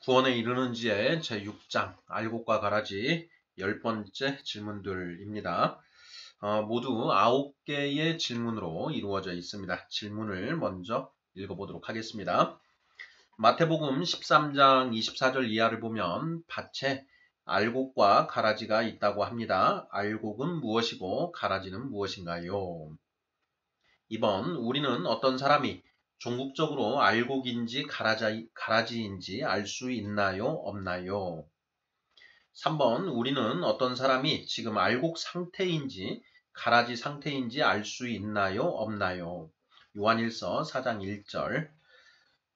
구원에 이르는지의 제6장 알곡과 가라지 10번째 질문들입니다. 모두 9개의 질문으로 이루어져 있습니다. 질문을 먼저 읽어보도록 하겠습니다. 마태복음 13장 24절 이하를 보면 밭에 알곡과 가라지가 있다고 합니다. 알곡은 무엇이고 가라지는 무엇인가요? 2번, 우리는 어떤 사람이 종국적으로 알곡인지 가라지인지 알 수 있나요? 없나요? 3번, 우리는 어떤 사람이 지금 알곡 상태인지 가라지 상태인지 알 수 있나요? 없나요? 요한일서 4장 1절.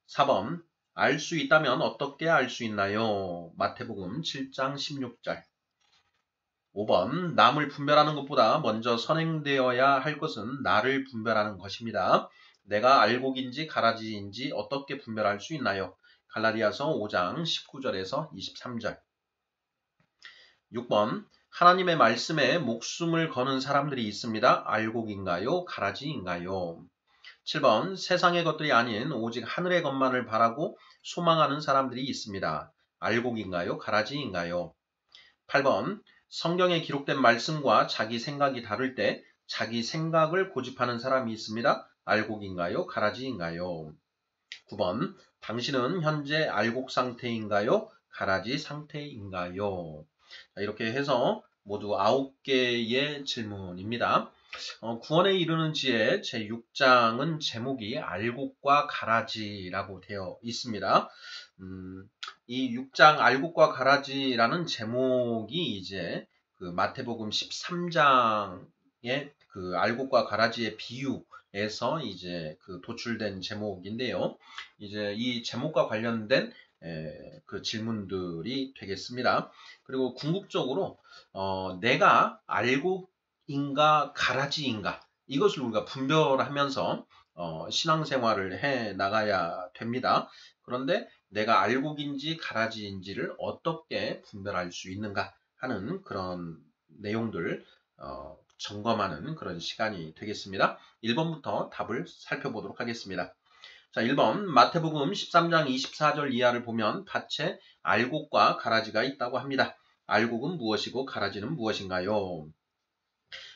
4번, 알 수 있다면 어떻게 알 수 있나요? 마태복음 7장 16절. 5번, 남을 분별하는 것보다 먼저 선행되어야 할 것은 나를 분별하는 것입니다. 내가 알곡인지 가라지인지 어떻게 분별할 수 있나요? 갈라디아서 5장 19절에서 23절. 6번, 하나님의 말씀에 목숨을 거는 사람들이 있습니다. 알곡인가요? 가라지인가요? 7번, 세상의 것들이 아닌 오직 하늘의 것만을 바라고 소망하는 사람들이 있습니다. 알곡인가요? 가라지인가요? 8번, 성경에 기록된 말씀과 자기 생각이 다를 때 자기 생각을 고집하는 사람이 있습니다. 알곡인가요? 가라지인가요? 9번, 당신은 현재 알곡 상태인가요? 가라지 상태인가요? 이렇게 해서 모두 9개의 질문입니다. 구원에 이르는지의 제6장은 제목이 알곡과 가라지라고 되어 있습니다. 이 6장 알곡과 가라지라는 제목이 이제 그 마태복음 13장의 그 알곡과 가라지의 비유에서 이제 그 도출된 제목인데요. 이제 이 제목과 관련된 그 질문들이 되겠습니다. 그리고 궁극적으로 내가 알곡인가 가라지인가 이것을 우리가 분별하면서 신앙생활을 해 나가야 됩니다. 그런데 내가 알곡인지 가라지인지를 어떻게 분별할 수 있는가 하는 그런 내용들 점검하는 그런 시간이 되겠습니다. 1번부터 답을 살펴보도록 하겠습니다. 자, 1번 마태복음 13장 24절 이하를 보면 밭에 알곡과 가라지가 있다고 합니다. 알곡은 무엇이고 가라지는 무엇인가요?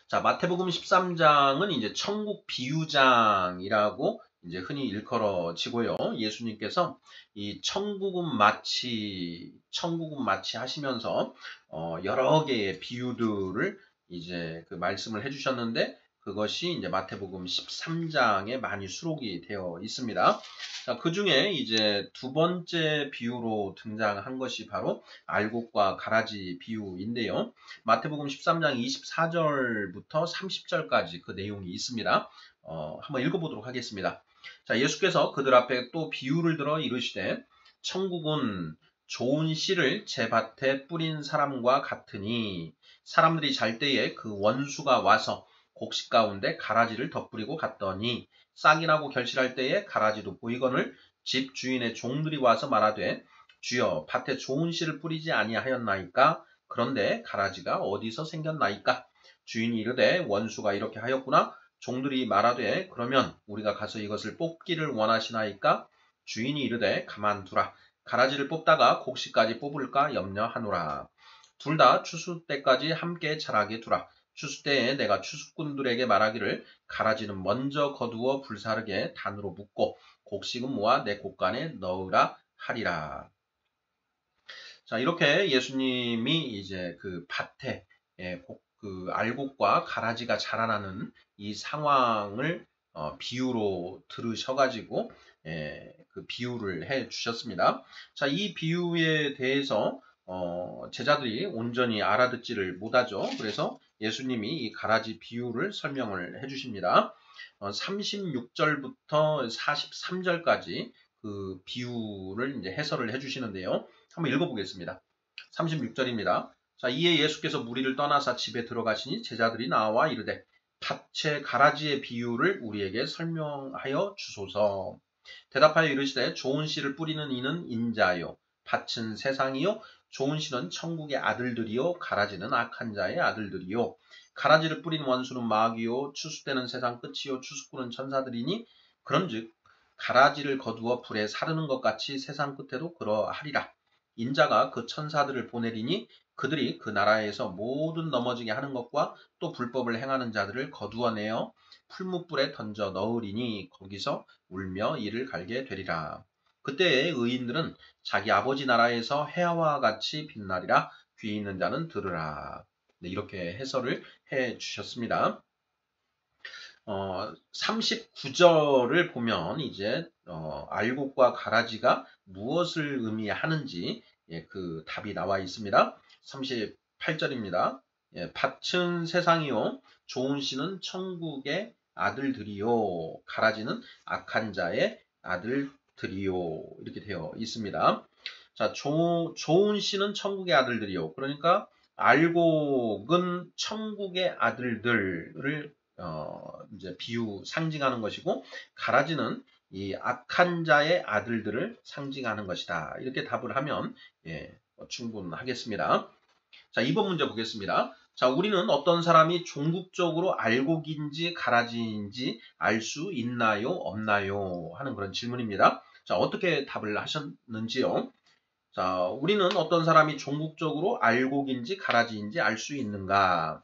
자, 마태복음 13장은 이제 천국 비유장이라고 이제 흔히 일컬어지고요. 예수님께서 이 천국은 마치 하시면서 여러 개의 비유들을 이제 그 말씀을 해주셨는데 그것이 이제 마태복음 13장에 많이 수록이 되어 있습니다. 자, 그 중에 이제 두 번째 비유로 등장한 것이 바로 알곡과 가라지 비유인데요. 마태복음 13장 24절부터 30절까지 그 내용이 있습니다. 한번 읽어보도록 하겠습니다. 자, 예수께서 그들 앞에 또 비유를 들어 이르시되 천국은 좋은 씨를 제 밭에 뿌린 사람과 같으니 사람들이 잘 때에 그 원수가 와서 곡식 가운데 가라지를 덧뿌리고 갔더니 싹이 나고 결실할 때에 가라지도 보이거늘 집 주인의 종들이 와서 말하되 주여 밭에 좋은 씨를 뿌리지 아니하였나이까? 그런데 가라지가 어디서 생겼나이까? 주인이 이르되 원수가 이렇게 하였구나. 종들이 말하되 그러면 우리가 가서 이것을 뽑기를 원하시나이까? 주인이 이르되 가만두라. 가라지를 뽑다가 곡식까지 뽑을까 염려하노라. 둘 다 추수 때까지 함께 자라게 두라. 추수 때에 내가 추수꾼들에게 말하기를 가라지는 먼저 거두어 불사르게 단으로 묶고 곡식은 모아 내 곡간에 넣으라 하리라. 자, 이렇게 예수님이 이제 그 밭에 그 알곡과 가라지가 자라나는 이 상황을 비유로 들으셔가지고 그 비유를 해 주셨습니다. 자, 이 비유에 대해서 제자들이 온전히 알아듣지를 못하죠. 그래서 예수님이 이 가라지 비유를 설명을 해 주십니다. 36절부터 43절까지 그 비유를 이제 해설을 해 주시는데요. 한번 읽어보겠습니다. 36절입니다. 자, 이에 예수께서 무리를 떠나사 집에 들어가시니 제자들이 나와 이르되 밭의 가라지의 비유를 우리에게 설명하여 주소서. 대답하여 이르시되 좋은 씨를 뿌리는 이는 인자요 밭은 세상이요 좋은 씨는 천국의 아들들이요 가라지는 악한 자의 아들들이요 가라지를 뿌린 원수는 마귀요 추수 때는 세상 끝이요 추수꾼은 천사들이니 그런즉 가라지를 거두어 불에 사르는 것 같이 세상 끝에도 그러하리라. 인자가 그 천사들을 보내리니 그들이 그 나라에서 모든 넘어지게 하는 것과 또 불법을 행하는 자들을 거두어내어 풀무불에 던져 넣으리니 거기서 울며 이를 갈게 되리라. 그때의 의인들은 자기 아버지 나라에서 해와 같이 빛나리라. 귀 있는 자는 들으라. 네, 이렇게 해설을 해 주셨습니다. 39절을 보면 이제 알곡과 가라지가 무엇을 의미하는지 그 답이 나와 있습니다. 38절입니다. 밭은 세상이요 좋은 씨는 천국의 아들들이요 가라지는 악한 자의 아들들이요 이렇게 되어 있습니다. 자, 좋은 씨는 천국의 아들들이요. 그러니까 알곡은 천국의 아들들을 이제 상징하는 것이고, 가라지는 이 악한 자의 아들들을 상징하는 것이다. 이렇게 답을 하면 충분하겠습니다. 자, 2번 문제 보겠습니다. 자, 우리는 어떤 사람이 종국적으로 알곡인지 가라지인지 알 수 있나요? 없나요? 하는 그런 질문입니다. 자, 어떻게 답을 하셨는지요? 자, 우리는 어떤 사람이 종국적으로 알곡인지 가라지인지 알 수 있는가?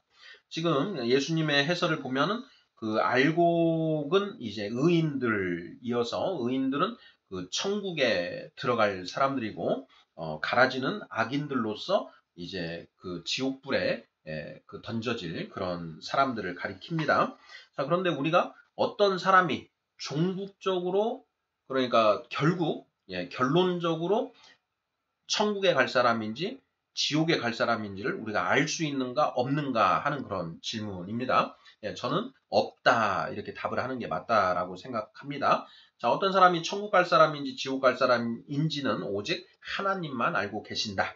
지금 예수님의 해설을 보면은 그 알곡은 이제 의인들이어서 의인들은 그 천국에 들어갈 사람들이고 가라지는 악인들로서 이제 그 지옥불에 그 던져질 그런 사람들을 가리킵니다. 자, 그런데 우리가 어떤 사람이 종국적으로 그러니까 결국 결론적으로 천국에 갈 사람인지 지옥에 갈 사람인지를 우리가 알 수 있는가 없는가 하는 그런 질문입니다. 저는 없다 이렇게 답을 하는 게 맞다라고 생각합니다. 자, 어떤 사람이 천국 갈 사람인지 지옥 갈 사람인지는 오직 하나님만 알고 계신다.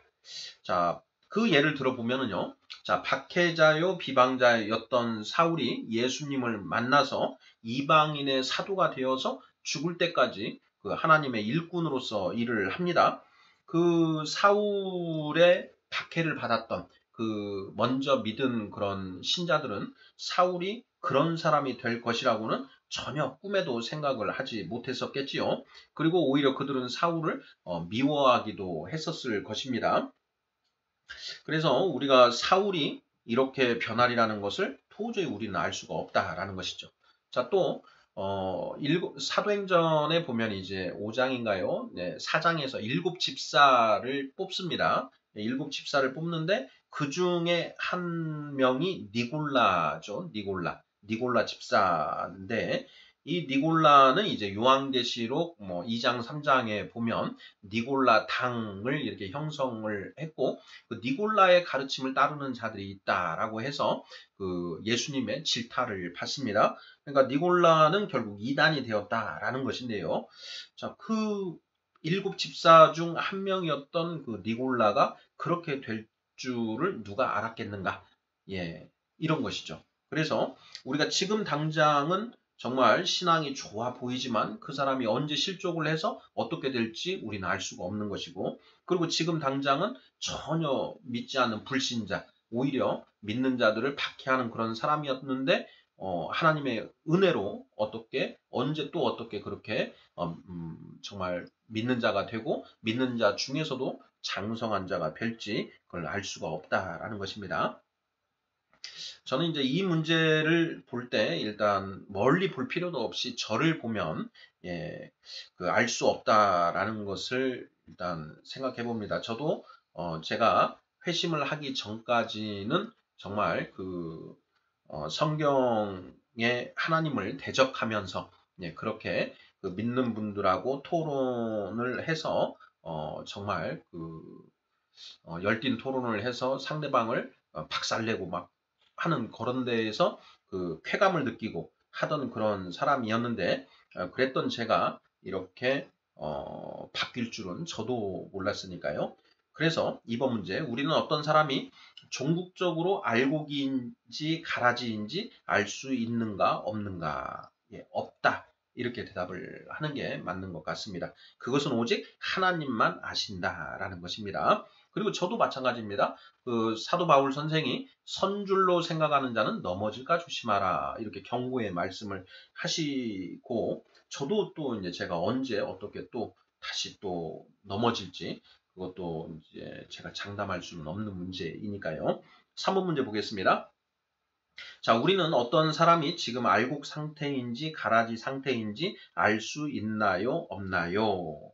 자, 그 예를 들어보면은요. 자, 박해자요 비방자였던 사울이 예수님을 만나서 이방인의 사도가 되어서 죽을 때까지 그 하나님의 일꾼으로서 일을 합니다. 그 사울의 박해를 받았던 그 먼저 믿은 그런 신자들은 사울이 그런 사람이 될 것이라고는 전혀 꿈에도 생각을 하지 못했었겠지요. 그리고 오히려 그들은 사울을 미워하기도 했었을 것입니다. 그래서 우리가 사울이 이렇게 변하리라는 것을 도저히 우리는 알 수가 없다라는 것이죠. 자, 또 사도행전에 보면 이제 5장인가요? 네, 4장에서 7집사를 뽑습니다. 네, 7집사를 뽑는데 그 중에 한 명이 니골라죠. 니골라 집사인데 이 니골라는 이제 요한계시록 2장, 3장에 보면 니골라 당을 이렇게 형성을 했고 그 니골라의 가르침을 따르는 자들이 있다라고 해서 그 예수님의 질타를 받습니다. 그러니까 니골라는 결국 이단이 되었다라는 것인데요. 자, 그 7집사 중 한 명이었던 그 니골라가 그렇게 될 줄을 누가 알았겠는가? 이런 것이죠. 그래서 우리가 지금 당장은 정말 신앙이 좋아 보이지만 그 사람이 언제 실족을 해서 어떻게 될지 우리는 알 수가 없는 것이고, 그리고 지금 당장은 전혀 믿지 않는 불신자, 오히려 믿는 자들을 박해하는 그런 사람이었는데 하나님의 은혜로 언제 또 어떻게 그렇게 정말 믿는 자가 되고 믿는 자 중에서도 장성한 자가 될지 그걸 알 수가 없다라는 것입니다. 저는 이제 이 문제를 볼 때 일단 멀리 볼 필요도 없이 저를 보면 그 알 수 없다라는 것을 일단 생각해 봅니다. 저도 제가 회심을 하기 전까지는 정말 그 성경의 하나님을 대적하면서 그렇게 그 믿는 분들하고 토론을 해서 정말 그 열띤 토론을 해서 상대방을 박살내고 막 하는 그런 데에서 그 쾌감을 느끼고 하던 그런 사람이었는데 그랬던 제가 이렇게 바뀔 줄은 저도 몰랐으니까요. 그래서 이번 문제 우리는 어떤 사람이 종국적으로 알곡인지 가라지인지 알 수 있는가 없는가? 없다. 이렇게 대답을 하는 게 맞는 것 같습니다. 그것은 오직 하나님만 아신다라는 것입니다. 그리고 저도 마찬가지입니다. 그 사도 바울 선생이 선줄로 생각하는 자는 넘어질까 조심하라 이렇게 경고의 말씀을 하시고 저도 또 이제 제가 언제 어떻게 또 다시 또 넘어질지 그것도 이제 제가 장담할 수는 없는 문제이니까요. 3번 문제 보겠습니다. 자, 우리는 어떤 사람이 지금 알곡 상태인지 가라지 상태인지 알 수 있나요? 없나요?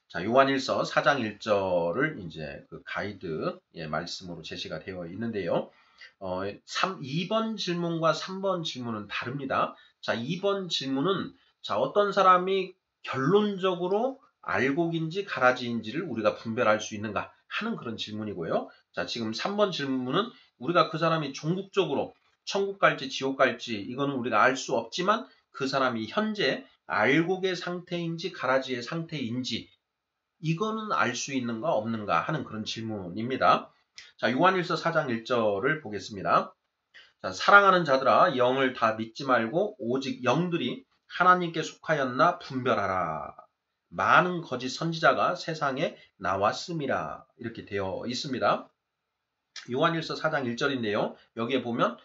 자, 요한일서 4장 1절을 이제 그 가이드 말씀으로 제시가 되어 있는데요. 2번 질문과 3번 질문은 다릅니다. 자, 2번 질문은 자, 어떤 사람이 결론적으로 알곡인지 가라지인지를 우리가 분별할 수 있는가 하는 그런 질문이고요. 자, 지금 3번 질문은 우리가 그 사람이 종국적으로 천국 갈지 지옥 갈지 이거는 우리가 알 수 없지만 그 사람이 현재 알곡의 상태인지 가라지의 상태인지 이거는 알 수 있는가 없는가 하는 그런 질문입니다. 자, 요한일서 4장 1절을 보겠습니다. 자, 사랑하는 자들아 영을 다 믿지 말고 오직 영들이 하나님께 속하였나 분별하라. 많은 거짓 선지자가 세상에 나왔음이라. 이렇게 되어 있습니다. 요한일서 4장 1절인데요. 여기에 보면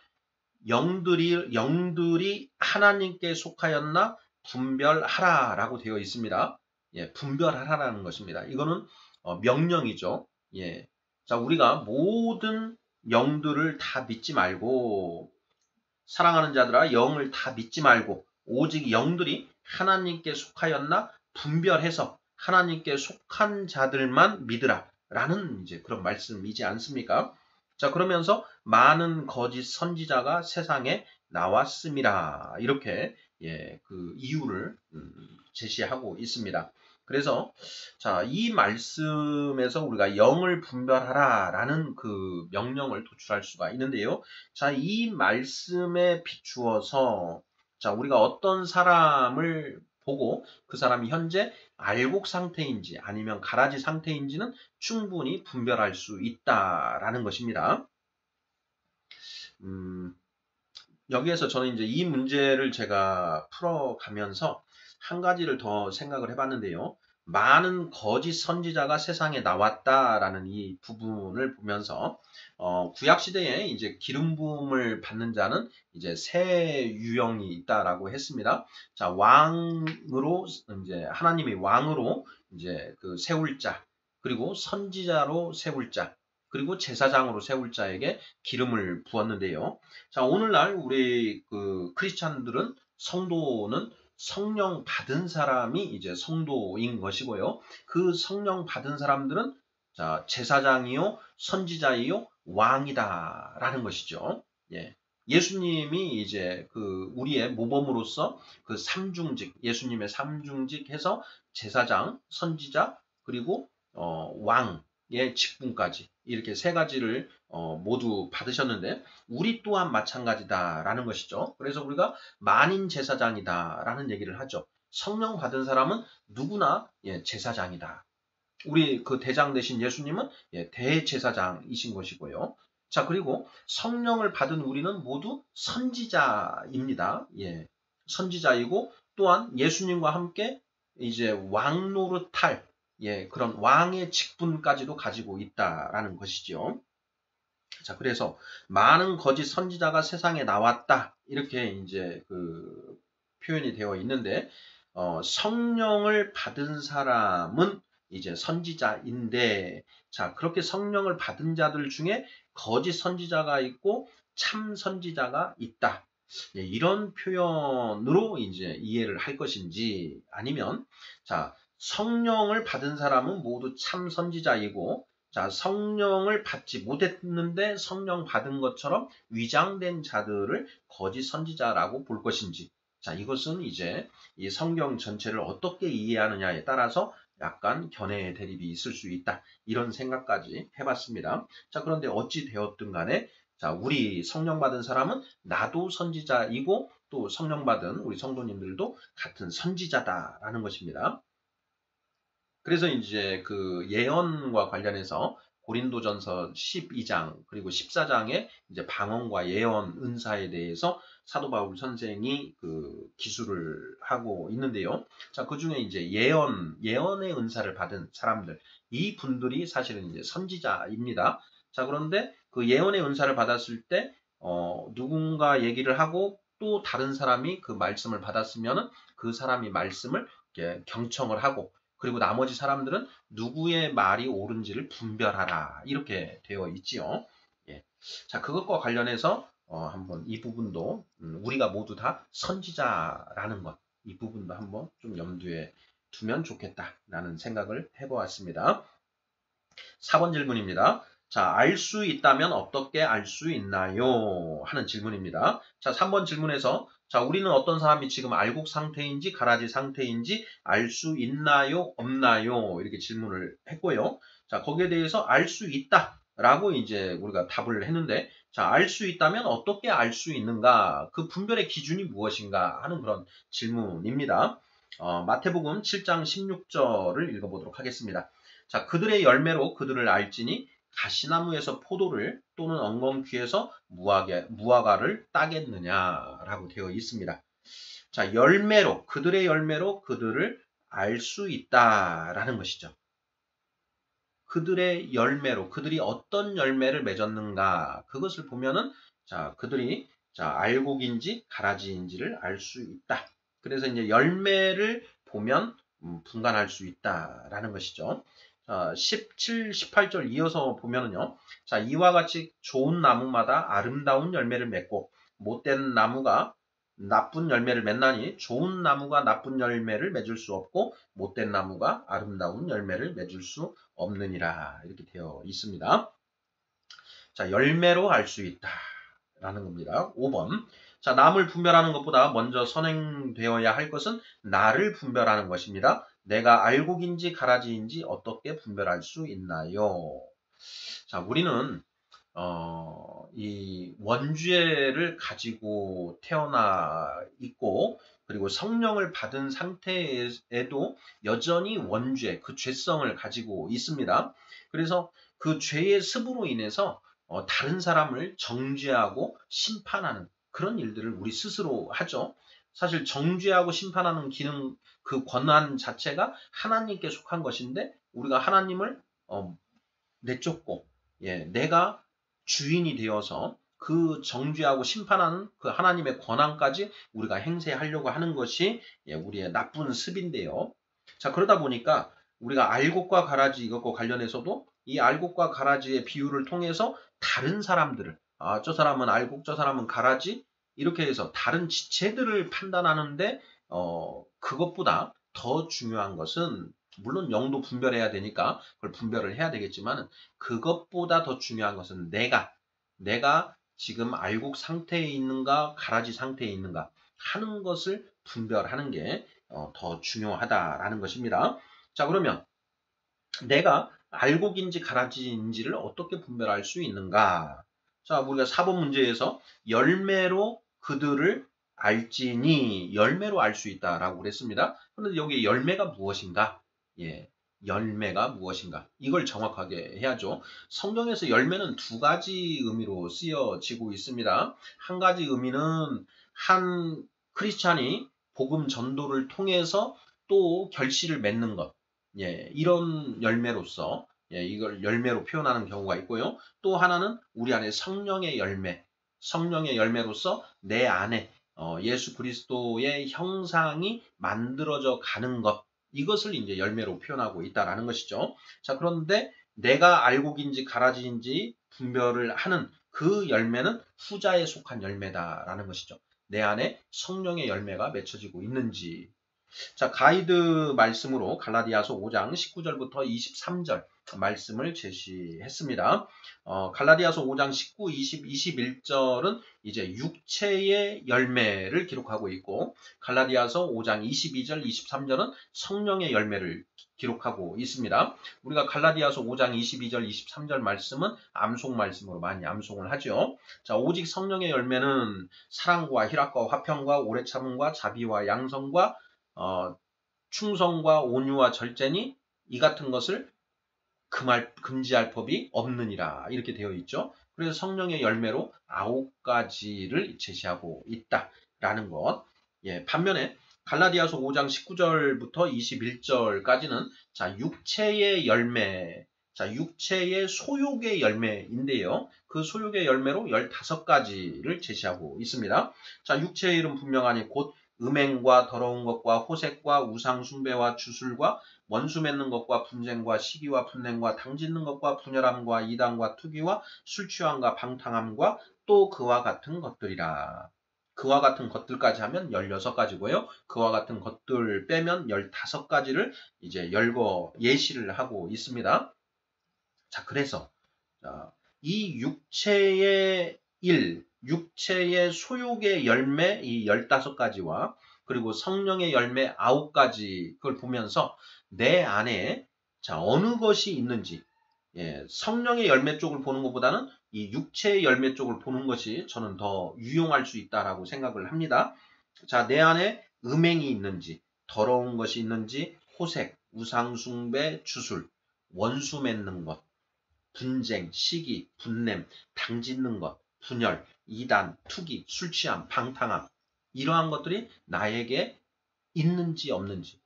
영들이 하나님께 속하였나 분별하라 라고 되어 있습니다. 예, 분별하라라는 것입니다. 이거는 명령이죠. 예. 자, 우리가 모든 영들을 다 믿지 말고 사랑하는 자들아 영을 다 믿지 말고 오직 영들이 하나님께 속하였나 분별해서 하나님께 속한 자들만 믿으라 라는 이제 그런 말씀이지 않습니까? 자, 그러면서 많은 거짓 선지자가 세상에 나왔음이라 이렇게 그 이유를 제시하고 있습니다. 그래서 자, 이 말씀에서 우리가 영을 분별하라라는 그 명령을 도출할 수가 있는데요. 자, 이 말씀에 비추어서 자, 우리가 어떤 사람을 보고 그 사람이 현재 알곡 상태인지 아니면 가라지 상태인지는 충분히 분별할 수 있다라는 것입니다. 여기에서 저는 이제 이 문제를 제가 풀어가면서 한 가지를 더 생각을 해봤는데요. 많은 거짓 선지자가 세상에 나왔다라는 이 부분을 보면서 구약 시대에 이제 기름 부음을 받는 자는 이제 세 유형이 있다라고 했습니다. 자, 왕으로 이제 하나님이 왕으로 이제 그 세울 자, 그리고 선지자로 세울 자, 그리고 제사장으로 세울 자에게 기름을 부었는데요. 자, 오늘날 우리 그 크리스찬들은 성도는 성령 받은 사람이 이제 성도인 것이고요. 그 성령 받은 사람들은 자, 제사장이요, 선지자이요, 왕이다라는 것이죠. 예. 예수님이 이제 그 우리의 모범으로서 그 삼중직, 예수님의 삼중직 해서 제사장, 선지자, 그리고 왕의 직분까지 이렇게 세 가지를 모두 받으셨는데 우리 또한 마찬가지다라는 것이죠. 그래서 우리가 만인 제사장이다라는 얘기를 하죠. 성령 받은 사람은 누구나 제사장이다. 우리 그 대장 되신 예수님은 대제사장이신 것이고요. 자, 그리고 성령을 받은 우리는 모두 선지자입니다. 예, 선지자이고 또한 예수님과 함께 이제 왕 노릇할 그런 왕의 직분까지도 가지고 있다라는 것이죠. 자, 그래서 많은 거짓 선지자가 세상에 나왔다. 이렇게 이제 그 표현이 되어 있는데, 성령을 받은 사람은 이제 선지자인데, 자, 그렇게 성령을 받은 자들 중에 거짓 선지자가 있고 참 선지자가 있다. 이런 표현으로 이제 이해를 할 것인지 아니면, 자, 성령을 받은 사람은 모두 참 선지자이고, 자, 성령을 받지 못했는데 성령 받은 것처럼 위장된 자들을 거짓 선지자라고 볼 것인지. 자, 이것은 이제 이 성경 전체를 어떻게 이해하느냐에 따라서 약간 견해의 대립이 있을 수 있다. 이런 생각까지 해봤습니다. 자, 그런데 어찌 되었든 간에 자, 우리 성령 받은 사람은 나도 선지자이고 또 성령 받은 우리 성도님들도 같은 선지자다라는 것입니다. 그래서 이제 그 예언과 관련해서 고린도전서 12장 그리고 14장에 이제 방언과 예언 은사에 대해서 사도 바울 선생이 그 기술을 하고 있는데요. 자, 그 중에 이제 예언의 은사를 받은 사람들, 이 분들이 사실은 이제 선지자입니다. 자, 그런데 그 예언의 은사를 받았을 때, 누군가 얘기를 하고 또 다른 사람이 그 말씀을 받았으면은 그 사람이 말씀을 이렇게 경청을 하고 그리고 나머지 사람들은 누구의 말이 옳은지를 분별하라. 이렇게 되어 있지요. 예. 자, 그것과 관련해서 한번 이 부분도 우리가 모두 다 선지자라는 것, 이 부분도 한번 좀 염두에 두면 좋겠다라는 생각을 해보았습니다. 4번 질문입니다. 자, 알 수 있다면 어떻게 알 수 있나요? 하는 질문입니다. 자, 3번 질문에서 자, 우리는 어떤 사람이 지금 알곡 상태인지 가라지 상태인지 알 수 있나요? 없나요? 이렇게 질문을 했고요. 자, 거기에 대해서 알 수 있다. 라고 이제 우리가 답을 했는데, 자, 알 수 있다면 어떻게 알 수 있는가? 그 분별의 기준이 무엇인가? 하는 그런 질문입니다. 마태복음 7장 16절을 읽어보도록 하겠습니다. 자, 그들의 열매로 그들을 알지니 가시나무에서 포도를 또는 엉겅퀴에서 무화과를 따겠느냐라고 되어 있습니다. 자, 열매로 그들의 열매로 그들을 알 수 있다라는 것이죠. 그들의 열매로 그들이 어떤 열매를 맺었는가 그것을 보면은 자, 그들이 자, 알곡인지 가라지인지를 알 수 있다. 그래서 이제 열매를 보면 분간할 수 있다라는 것이죠. 자, 17, 18절 이어서 보면은요. 자, 이와 같이 좋은 나무마다 아름다운 열매를 맺고 못된 나무가 나쁜 열매를 맺나니 좋은 나무가 나쁜 열매를 맺을 수 없고 못된 나무가 아름다운 열매를 맺을 수 없느니라 이렇게 되어 있습니다. 자, 열매로 알 수 있다라는 겁니다. 5번. 자, 남을 분별하는 것보다 먼저 선행되어야 할 것은 나를 분별하는 것입니다. 내가 알곡인지 가라지인지 어떻게 분별할 수 있나요? 자, 우리는 이 원죄를 가지고 태어나 있고 그리고 성령을 받은 상태에도 여전히 원죄, 그 죄성을 가지고 있습니다. 그래서 그 죄의 습으로 인해서 다른 사람을 정죄하고 심판하는 그런 일들을 우리 스스로 하죠. 사실 정죄하고 심판하는 기능, 그 권한 자체가 하나님께 속한 것인데 우리가 하나님을 내쫓고 내가 주인이 되어서 그 정죄하고 심판하는 그 하나님의 권한까지 우리가 행세하려고 하는 것이 우리의 나쁜 습인데요. 자, 그러다 보니까 우리가 알곡과 가라지 이것과 관련해서도 이 알곡과 가라지의 비유를 통해서 다른 사람들을 저 사람은 알곡, 저 사람은 가라지 이렇게 해서 다른 지체들을 판단하는데 그것보다 더 중요한 것은 물론 영도 분별해야 되니까 그걸 분별을 해야 되겠지만 그것보다 더 중요한 것은 내가 지금 알곡 상태에 있는가 가라지 상태에 있는가 하는 것을 분별하는 게 더 중요하다라는 것입니다. 자, 그러면 내가 알곡인지 가라지인지를 어떻게 분별할 수 있는가? 자, 우리가 4번 문제에서 열매로 그들을 알지니 열매로 알 수 있다라고 그랬습니다. 그런데 여기 열매가 무엇인가? 열매가 무엇인가? 이걸 정확하게 해야죠. 성경에서 열매는 두 가지 의미로 쓰여지고 있습니다. 한 가지 의미는 한 크리스찬이 복음 전도를 통해서 또 결실을 맺는 것. 이런 열매로서 이걸 열매로 표현하는 경우가 있고요. 또 하나는 우리 안에 성령의 열매로서 내 안에 예수 그리스도의 형상이 만들어져 가는 것. 이것을 이제 열매로 표현하고 있다라는 것이죠. 자, 그런데 내가 알곡인지 가라지인지 분별을 하는 그 열매는 후자에 속한 열매다라는 것이죠. 내 안에 성령의 열매가 맺혀지고 있는지. 자, 가이드 말씀으로 갈라디아서 5장 19절부터 23절 말씀을 제시했습니다. 갈라디아서 5장 19, 20, 21절은 이제 육체의 열매를 기록하고 있고 갈라디아서 5장 22절, 23절은 성령의 열매를 기록하고 있습니다. 우리가 갈라디아서 5장 22절, 23절 말씀은 암송 말씀으로 많이 암송을 하죠. 자, 오직 성령의 열매는 사랑과 희락과 화평과 오래 참음과 자비와 양성과 충성과 온유와 절제니 이 같은 것을 금지할 법이 없느니라 이렇게 되어 있죠. 그래서 성령의 열매로 9가지를 제시하고 있다라는 것. 반면에 갈라디아서 5장 19절부터 21절까지는 자, 육체의 열매, 자, 육체의 소욕의 열매인데요. 그 소욕의 열매로 15가지를 제시하고 있습니다. 자, 육체의 일은 분명하니 곧 음행과 더러운 것과 호색과 우상 숭배와 주술과 원수 맺는 것과 분쟁과 시기와 분냄과 당짓는 것과 분열함과 이단과 투기와 술 취함과 방탕함과 또 그와 같은 것들이라. 그와 같은 것들까지 하면 16가지고요. 그와 같은 것들 빼면 15가지를 이제 예시를 하고 있습니다. 자, 그래서 이 육체의 육체의 소욕의 열매 이 15가지와 그리고 성령의 열매 9가지 그걸 보면서 내 안에 어느 것이 있는지 성령의 열매 쪽을 보는 것보다는 이 육체의 열매 쪽을 보는 것이 저는 더 유용할 수 있다라고 생각을 합니다. 자, 내 안에 음행이 있는지, 더러운 것이 있는지, 호색, 우상숭배, 주술, 원수 맺는 것, 분쟁, 시기, 분냄, 당짓는 것, 분열, 이단, 투기, 술취함, 방탕함 이러한 것들이 나에게 있는지 없는지.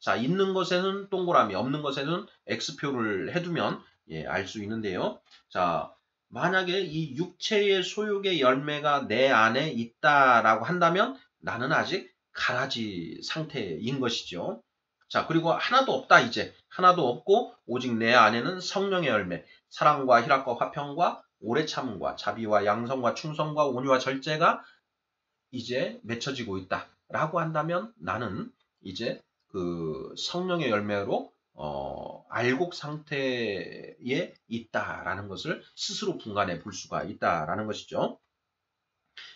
자, 있는 것에는 동그라미, 없는 것에는 X표를 해두면 알 수 있는데요. 자, 만약에 이 육체의 소욕의 열매가 내 안에 있다라고 한다면 나는 아직 가라지 상태인 것이죠. 자, 그리고 하나도 없다 이제. 하나도 없고 오직 내 안에는 성령의 열매, 사랑과 희락과 화평과 오래 참음과 자비와 양성과 충성과 온유와 절제가 이제 맺혀지고 있다라고 한다면 나는 이제 그 성령의 열매로 알곡 상태에 있다라는 것을 스스로 분간해 볼 수가 있다라는 것이죠.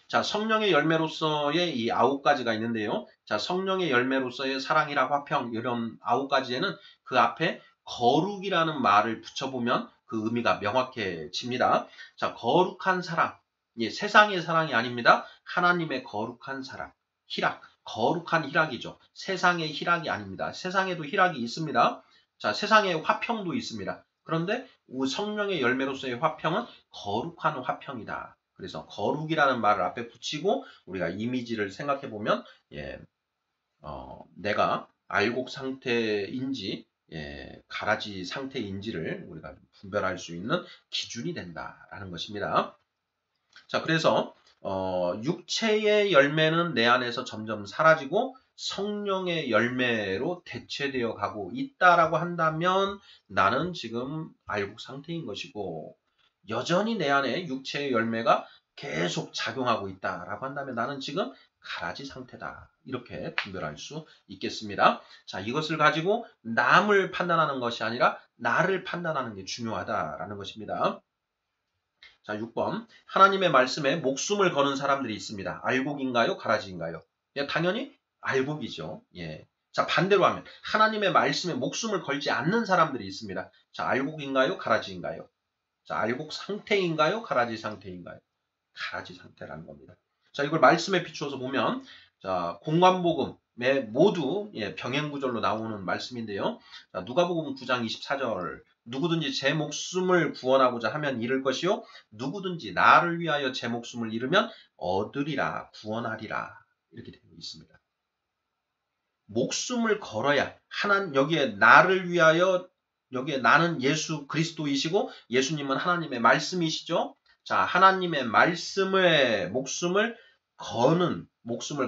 자, 성령의 열매로서의 이 9가지가 있는데요. 자, 성령의 열매로서의 사랑이라 화평 이런 9가지에는 그 앞에 거룩이라는 말을 붙여보면 그 의미가 명확해집니다. 자, 거룩한 사랑. 세상의 사랑이 아닙니다. 하나님의 거룩한 사랑. 희락. 거룩한 희락이죠. 세상의 희락이 아닙니다. 세상에도 희락이 있습니다. 자, 세상에 화평도 있습니다. 그런데 성령의 열매로서의 화평은 거룩한 화평이다. 그래서 거룩이라는 말을 앞에 붙이고 우리가 이미지를 생각해 보면 내가 알곡 상태인지 가라지 상태인지를 우리가 분별할 수 있는 기준이 된다라는 것입니다. 자, 그래서 육체의 열매는 내 안에서 점점 사라지고 성령의 열매로 대체되어 가고 있다라고 한다면 나는 지금 알곡 상태인 것이고 여전히 내 안에 육체의 열매가 계속 작용하고 있다라고 한다면 나는 지금 가라지 상태다. 이렇게 분별할 수 있겠습니다. 자, 이것을 가지고 남을 판단하는 것이 아니라 나를 판단하는 게 중요하다라는 것입니다. 자, 6번. 하나님의 말씀에 목숨을 거는 사람들이 있습니다. 알곡인가요? 가라지인가요? 당연히 알곡이죠. 자, 반대로 하면 하나님의 말씀에 목숨을 걸지 않는 사람들이 있습니다. 자, 알곡인가요? 가라지인가요? 자, 알곡 상태인가요? 가라지 상태인가요? 가라지 상태라는 겁니다. 자, 이걸 말씀에 비추어서 보면 자, 공관복음에 모두 병행구절로 나오는 말씀인데요. 자, 누가복음 9장 24절 누구든지 제 목숨을 구원하고자 하면 잃을 것이요 누구든지 나를 위하여 제 목숨을 잃으면 얻으리라 구원하리라 이렇게 되어 있습니다. 목숨을 걸어야 여기에 나를 위하여 여기에 나는 예수 그리스도이시고 예수님은 하나님의 말씀이시죠. 자, 하나님의 말씀에 목숨을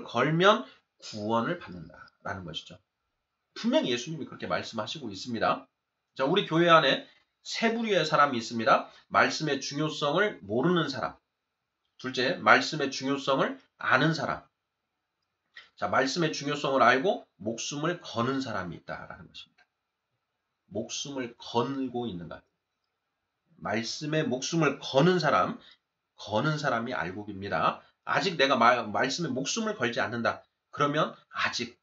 걸면 구원을 받는다라는 것이죠. 분명히 예수님이 그렇게 말씀하시고 있습니다. 자, 우리 교회 안에 세 부류의 사람이 있습니다. 말씀의 중요성을 모르는 사람. 둘째, 말씀의 중요성을 아는 사람. 자, 말씀의 중요성을 알고 목숨을 거는 사람이 있다라는 것입니다. 목숨을 걸고 있는가? 말씀에 목숨을 거는 사람이 알곡입니다. 아직 내가 말씀에 목숨을 걸지 않는다. 그러면 아직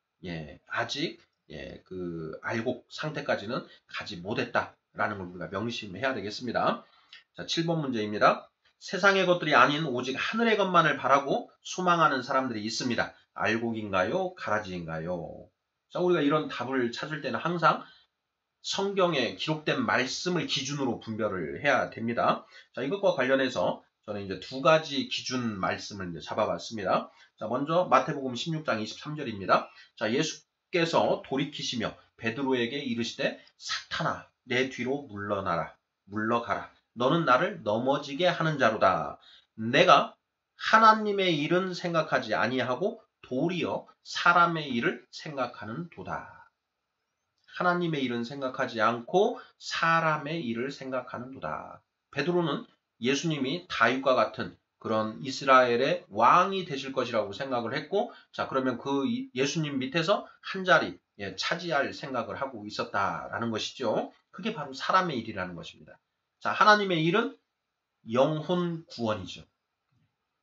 그 알곡 상태까지는 가지 못했다라는 걸 우리가 명심해야 되겠습니다. 자, 7번 문제입니다. 세상의 것들이 아닌 오직 하늘의 것만을 바라고 소망하는 사람들이 있습니다. 알곡인가요? 가라지인가요? 자, 우리가 이런 답을 찾을 때는 항상 성경에 기록된 말씀을 기준으로 분별을 해야 됩니다. 자, 이것과 관련해서 저는 이제 2가지 기준 말씀을 이제 잡아봤습니다. 자, 먼저 마태복음 16장 23절입니다. 자, 예수께서 돌이키시며 베드로에게 이르시되 사탄아 내 뒤로 물러가라. 너는 나를 넘어지게 하는 자로다. 내가 하나님의 일은 생각하지 아니하고 도리어 사람의 일을 생각하는 도다. 하나님의 일은 생각하지 않고 사람의 일을 생각하는 도다. 베드로는 예수님이 다윗과 같은 그런 이스라엘의 왕이 되실 것이라고 생각을 했고, 자, 그러면 그 예수님 밑에서 한 자리 차지할 생각을 하고 있었다라는 것이죠. 그게 바로 사람의 일이라는 것입니다. 자, 하나님의 일은 영혼 구원이죠.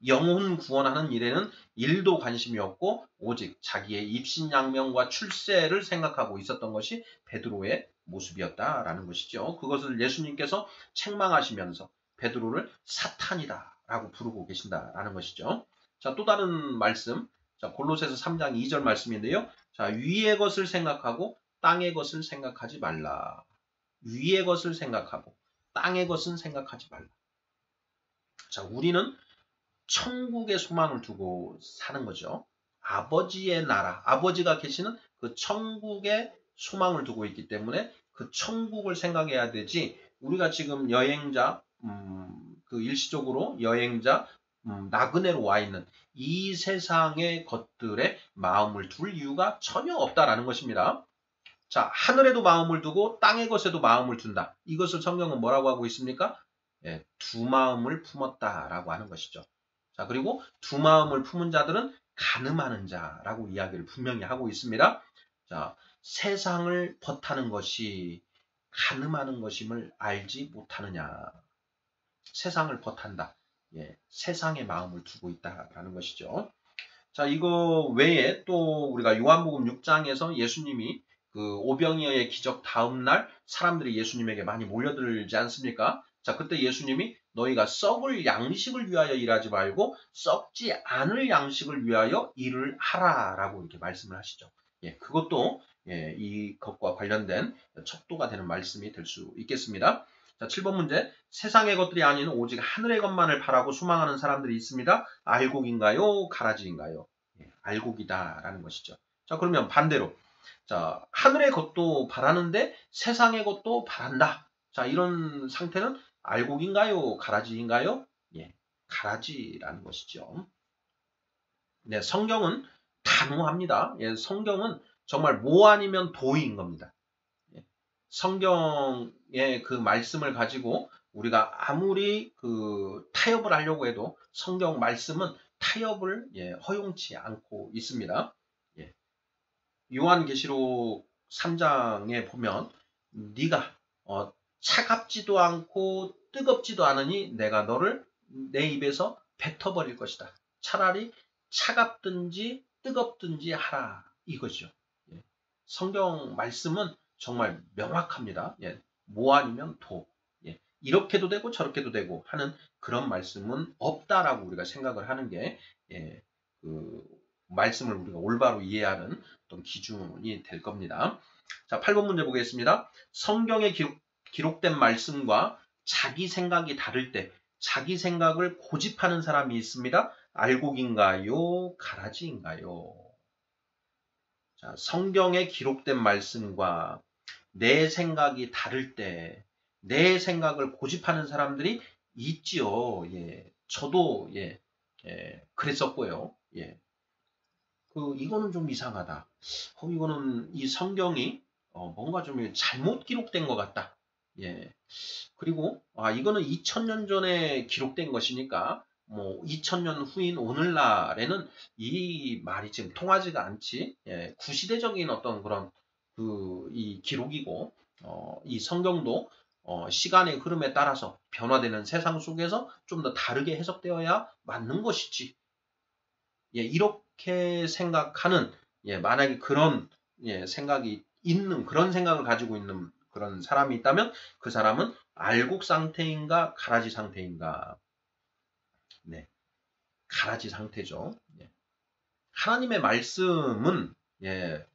영혼 구원하는 일에는 일도 관심이 없고 오직 자기의 입신양명과 출세를 생각하고 있었던 것이 베드로의 모습이었다라는 것이죠. 그것을 예수님께서 책망하시면서 베드로를 사탄이다 라고 부르고 계신다라는 것이죠. 자, 또 다른 말씀, 자, 골로새서 3장 2절 말씀인데요. 자, 위의 것을 생각하고 땅의 것을 생각하지 말라. 위의 것을 생각하고 땅의 것은 생각하지 말라. 자, 우리는 천국의 소망을 두고 사는 거죠. 아버지의 나라, 아버지가 계시는 그 천국의 소망을 두고 있기 때문에 그 천국을 생각해야 되지, 우리가 지금 여행자, 그 일시적으로 여행자, 나그네로 와 있는 이 세상의 것들에 마음을 둘 이유가 전혀 없다라는 것입니다. 자, 하늘에도 마음을 두고 땅의 것에도 마음을 둔다. 이것을 성경은 뭐라고 하고 있습니까? 예, 두 마음을 품었다라고 하는 것이죠. 자, 그리고 두 마음을 품은 자들은 가늠하는 자라고 이야기를 분명히 하고 있습니다. 자, 세상을 벗하는 것이 가늠하는 것임을 알지 못하느냐. 세상을 벗한다. 예, 세상의 마음을 두고 있다라는 것이죠. 자, 이거 외에 또 우리가 요한복음 6장에서 예수님이 그 오병이어의 기적 다음 날 사람들이 예수님에게 많이 몰려들지 않습니까? 자, 그때 예수님이 너희가 썩을 양식을 위하여 일하지 말고 썩지 않을 양식을 위하여 일을 하라라고 이렇게 말씀을 하시죠. 예, 그것도 예, 이것과 관련된 척도가 되는 말씀이 될 수 있겠습니다. 자, 7번 문제. 세상의 것들이 아닌 오직 하늘의 것만을 바라고 소망하는 사람들이 있습니다. 알곡인가요? 가라지인가요? 예, 알곡이다라는 것이죠. 자, 그러면 반대로 자, 하늘의 것도 바라는데 세상의 것도 바란다. 자, 이런 상태는 알곡인가요? 가라지인가요? 예, 가라지라는 것이죠. 네, 성경은 단호합니다. 예, 성경은 정말 뭐 아니면 도인 겁니다. 예, 성경의 그 말씀을 가지고 우리가 아무리 그 타협을 하려고 해도 성경 말씀은 타협을 예, 허용치 않고 있습니다. 예, 요한계시록 3장에 보면 네가 차갑지도 않고 뜨겁지도 않으니 내가 너를 내 입에서 뱉어버릴 것이다. 차라리 차갑든지 뜨겁든지 하라 이거죠. 예. 성경 말씀은 정말 명확합니다. 예. 뭐 아니면 도. 예. 이렇게도 되고 저렇게도 되고 하는 그런 말씀은 없다라고 우리가 생각을 하는 게 예. 그 말씀을 우리가 올바로 이해하는 어떤 기준이 될 겁니다. 자, 8번 문제 보겠습니다. 성경에 기록된 말씀과 자기 생각이 다를 때 자기 생각을 고집하는 사람이 있습니다. 알곡인가요? 가라지인가요? 자, 성경에 기록된 말씀과 내 생각이 다를 때 내 생각을 고집하는 사람들이 있지요. 예, 저도 예, 그랬었고요. 예, 이거는 좀 이상하다. 이거는 이 성경이 뭔가 좀 잘못 기록된 것 같다. 예. 그리고 이거는 2000년 전에 기록된 것이니까 뭐 2000년 후인 오늘날에는 이 말이 지금 통하지가 않지. 예. 구시대적인 어떤 그런 이 기록이고 이 성경도 시간의 흐름에 따라서 변화되는 세상 속에서 좀 더 다르게 해석되어야 맞는 것이지. 예, 이렇게 생각하는 예, 만약에 그런 예, 생각이 있는 그런 생각을 가지고 있는 그런 사람이 있다면 그 사람은 알곡 상태인가 가라지 상태인가? 네, 가라지 상태죠. 예. 하나님의 말씀은 예,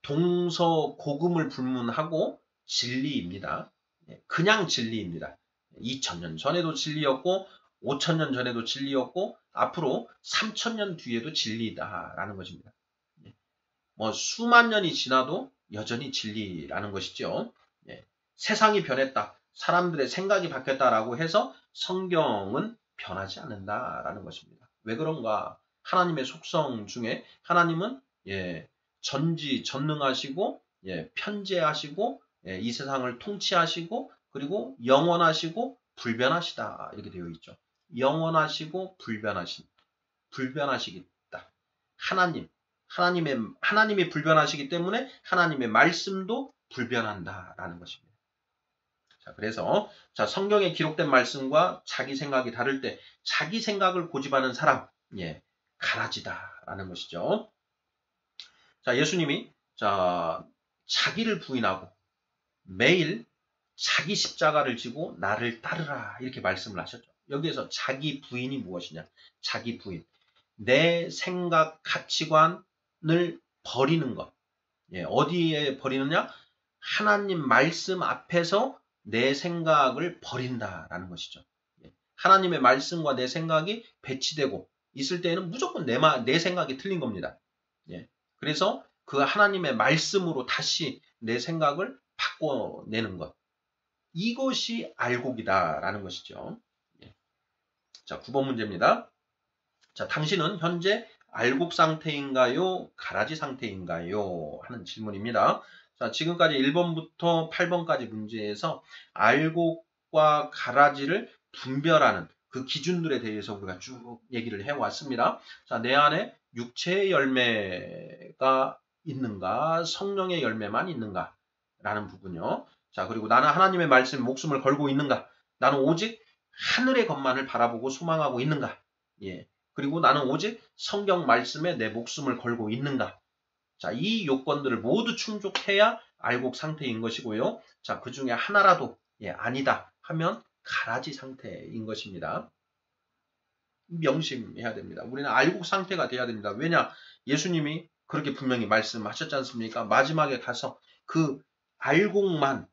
동서고금을 불문하고 진리입니다. 예, 그냥 진리입니다. 2000년 전에도 진리였고 5000년 전에도 진리였고 앞으로 3000년 뒤에도 진리다라는 것입니다. 예, 뭐 수만 년이 지나도 여전히 진리라는 것이죠. 예, 세상이 변했다. 사람들의 생각이 바뀌었다라고 해서 성경은 변하지 않는다라는 것입니다. 왜 그런가? 하나님의 속성 중에 하나님은 전지전능하시고 편재하시고 이 세상을 통치하시고 그리고 영원하시고 불변하시다 이렇게 되어 있죠. 영원하시고 불변하시겠다. 하나님이 불변하시기 때문에 하나님의 말씀도 불변한다라는 것입니다. 자, 그래서 성경에 기록된 말씀과 자기 생각이 다를 때 자기 생각을 고집하는 사람, 가라지다라는 것이죠. 자, 예수님이 자기를 부인하고 매일 자기 십자가를 지고 나를 따르라 이렇게 말씀을 하셨죠. 여기에서 자기 부인이 무엇이냐? 자기 부인. 내 생각, 가치관을 버리는 것. 어디에 버리느냐? 하나님 말씀 앞에서 내 생각을 버린다라는 것이죠. 하나님의 말씀과 내 생각이 배치되고 있을 때에는 무조건 내 생각이 틀린 겁니다. 그래서 그 하나님의 말씀으로 다시 내 생각을 바꿔내는 것. 이것이 알곡이다라는 것이죠. 자, 9번 문제입니다. 자, 당신은 현재 알곡 상태인가요? 가라지 상태인가요? 하는 질문입니다. 자, 지금까지 1번부터 8번까지 문제에서 알곡과 가라지를 분별하는 그 기준들에 대해서 우리가 쭉 얘기를 해왔습니다. 자, 내 안에 육체의 열매가 있는가? 성령의 열매만 있는가? 라는 부분요. 자, 그리고 나는 하나님의 말씀에 목숨을 걸고 있는가? 나는 오직 하늘의 것만을 바라보고 소망하고 있는가? 그리고 나는 오직 성경 말씀에 내 목숨을 걸고 있는가? 자, 이 요건들을 모두 충족해야 알곡 상태인 것이고요. 자, 그 중에 하나라도 아니다 하면 가라지 상태인 것입니다. 명심해야 됩니다. 우리는 알곡 상태가 돼야 됩니다. 왜냐? 예수님이 그렇게 분명히 말씀하셨지 않습니까? 마지막에 가서 그 알곡만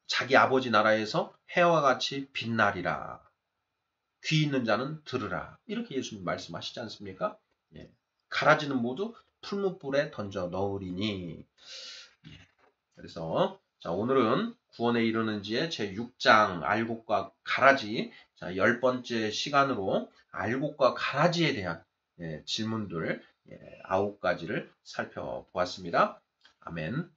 자기 아버지 나라에서 해와 같이 빛나리라. 귀 있는 자는 들으라. 이렇게 예수님 말씀하시지 않습니까? 가라지는 모두 풀무불에 던져 넣으리니. 그래서 자, 오늘은 구원에 이르는 지의 제6장 알곡과 가라지, 자, 10번째 시간으로 알곡과 가라지에 대한 질문들 9가지를 살펴보았습니다. 아멘.